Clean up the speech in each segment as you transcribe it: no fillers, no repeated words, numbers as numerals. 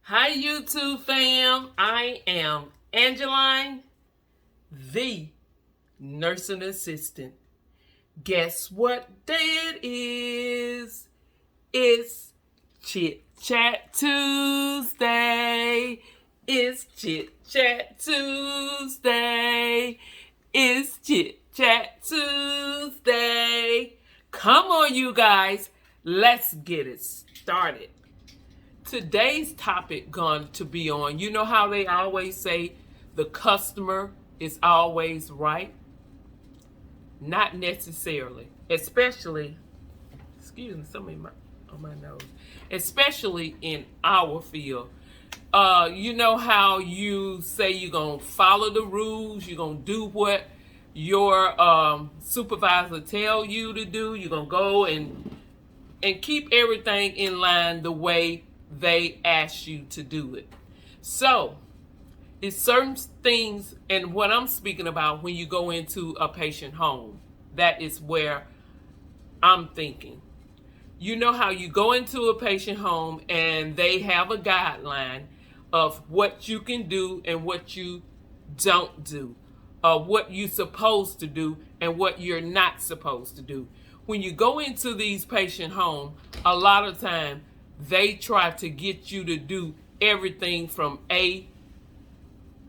Hi YouTube fam, I am Angeline, the nursing assistant. Guess what day it is? It's Chit Chat Tuesday. It's Chit Chat Tuesday. It's Chit Chat Tuesday. Come on you guys, let's get it started. Today's topic going to be on, you know how they always say the customer is always right? Not necessarily, especially, excuse me, something on my nose, especially in our field. You know how you say you're going to follow the rules, you're going to do what your supervisor tell you to do, you're going to go and keep everything in line the way they ask you to do it. So, it's certain things, and what I'm speaking about when you go into a patient home, that is where I'm thinking. You know how you go into a patient home and they have a guideline of what you can do and what you don't do, what you're supposed to do and what you're not supposed to do. When you go into these patient homes, a lot of time they try to get you to do everything from A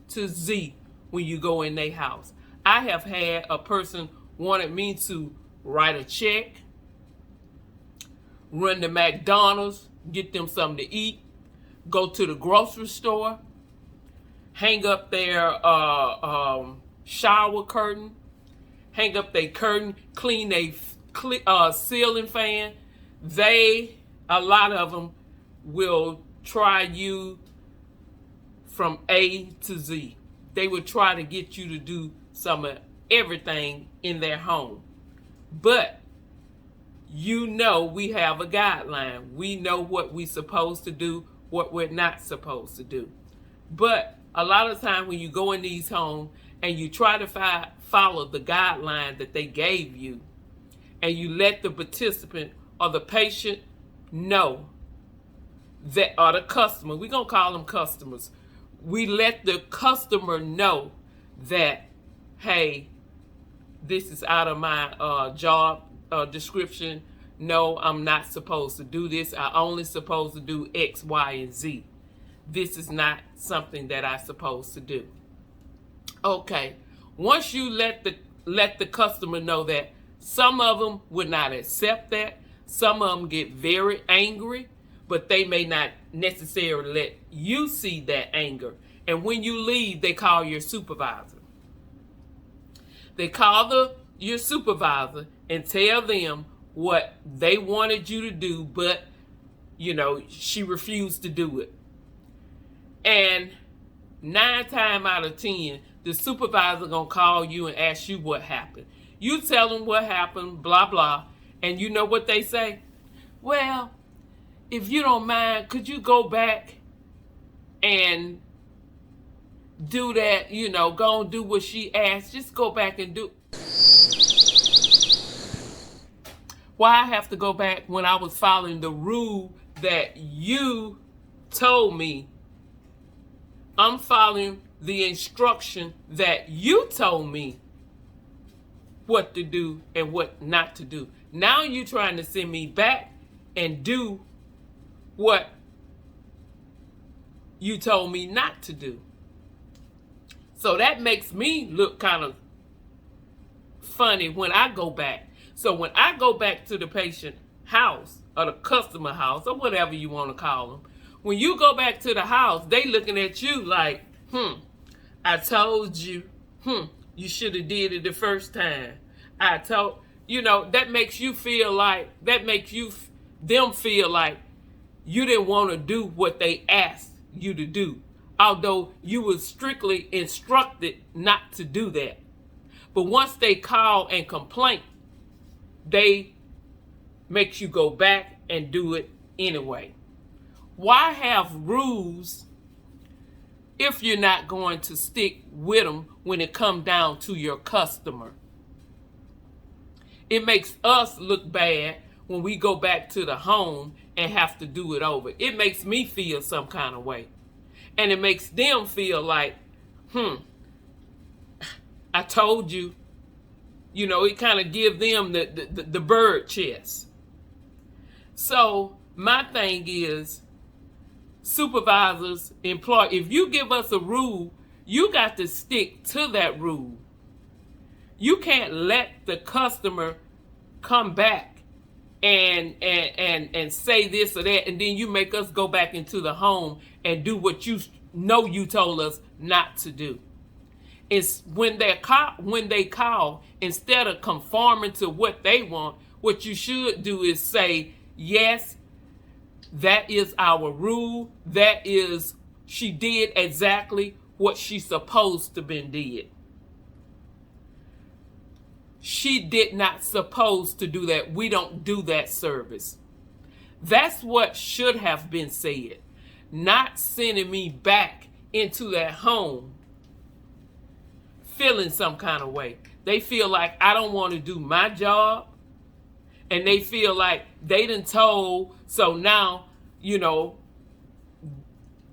to Z when you go in their house. I have had a person wanted me to write a check, run to McDonald's, get them something to eat, go to the grocery store, hang up their shower curtain, hang up their curtain, clean their ceiling fan. A lot of them will try you from A to Z. They will try to get you to do some of everything in their home. But you know we have a guideline. We know what we're supposed to do, what we're not supposed to do. But a lot of times when you go in these homes and you try to follow the guideline that they gave you, and you let the participant or the patient know that, or the customer, we're going to call them customers. We let the customer know that, hey, this is out of my job description. No, I'm not supposed to do this. I only supposed to do X, Y, and Z. This is not something that I'm supposed to do. Okay, once you let the customer know that, some of them would not accept that. Some of them get very angry, but they may not necessarily let you see that anger. And when you leave, they call your supervisor. They call your supervisor and tell them what they wanted you to do, but, she refused to do it. And 9 times out of 10, the supervisor going to call you and ask you what happened. You tell them what happened, blah, blah, and you know what they say? Well, if you don't mind, could you go back and do that, go and do what she asked. Just go back and do. Why I have to go back when I was following the rule that you told me? I'm following the instruction that you told me what to do and what not to do. Now you're trying to send me back and do what you told me not to do. So that makes me look kind of funny when I go back. So when I go back to the patient house or the customer house or whatever you want to call them, when you go back to the house, they looking at you like, I told you, you should have did it the first time. That makes you feel like, them feel like you didn't want to do what they asked you to do. Although you were strictly instructed not to do that. But once they call and complain, they make you go back and do it anyway. Why have rules if you're not going to stick with them when it comes down to your customer? It makes us look bad when we go back to the home and have to do it over. It makes me feel some kind of way. And it makes them feel like, I told you. You know, it kind of gives them the bird chest. So my thing is, supervisors, if you give us a rule, you got to stick to that rule. You can't let the customer come back and say this or that, and then you make us go back into the home and do what you know you told us not to do. It's when they call, instead of conforming to what they want, what you should do is say, yes, that is our rule. That is, she did exactly what she supposed to been did. She did not supposed to do that. We don't do that service. That's what should have been said. Not sending me back into that home feeling some kind of way. They feel like I don't want to do my job. And they feel like they done told, so now, you know,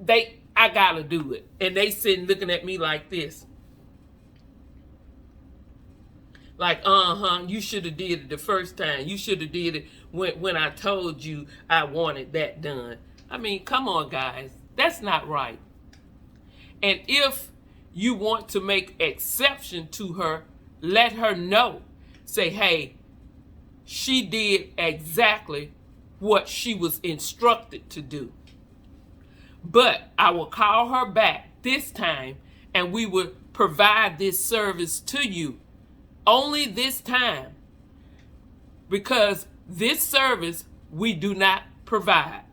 I gotta do it. And they sitting looking at me like this. Like, you should have did it the first time. You should have did it when I told you I wanted that done. I mean, come on, guys. That's not right. And if you want to make exception to her, let her know. Say, hey, she did exactly what she was instructed to do. But I will call her back this time and we will provide this service to you. Only this time. Because this service we do not provide.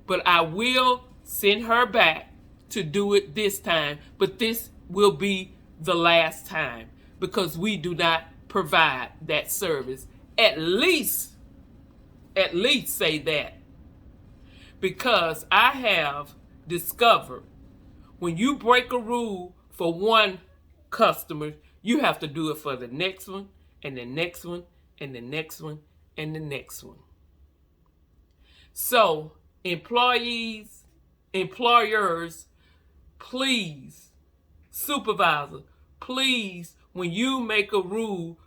But I will send her back to do it this time. But this will be the last time. Because we do not provide that service. At least say that. Because I have discovered when you break a rule for one customer, you have to do it for the next one, and the next one, and the next one, and the next one. So, employers, please, supervisor, please, when you make a rule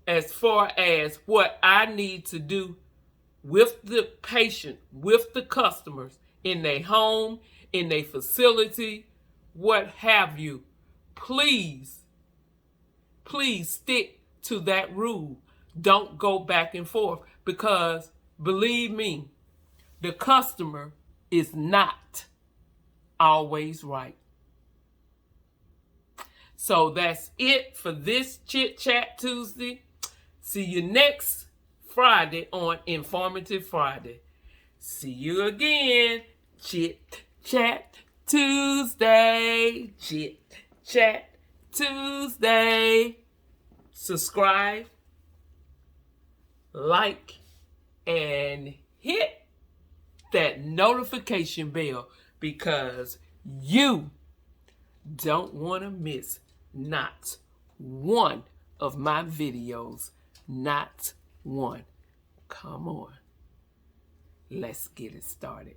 as far as what I need to do with the patient, with the customers, in their home, in their facility, what have you, please stick to that rule. Don't go back and forth, because believe me, the customer is not always right. So that's it for this Chit Chat Tuesday. See you next Friday on Informative Friday. See you again. Chit Chat Tuesday. Chit Chat Tuesday. Subscribe, like, and hit that notification bell, because you don't want to miss not one of my videos. Not one. Come on. Let's get it started.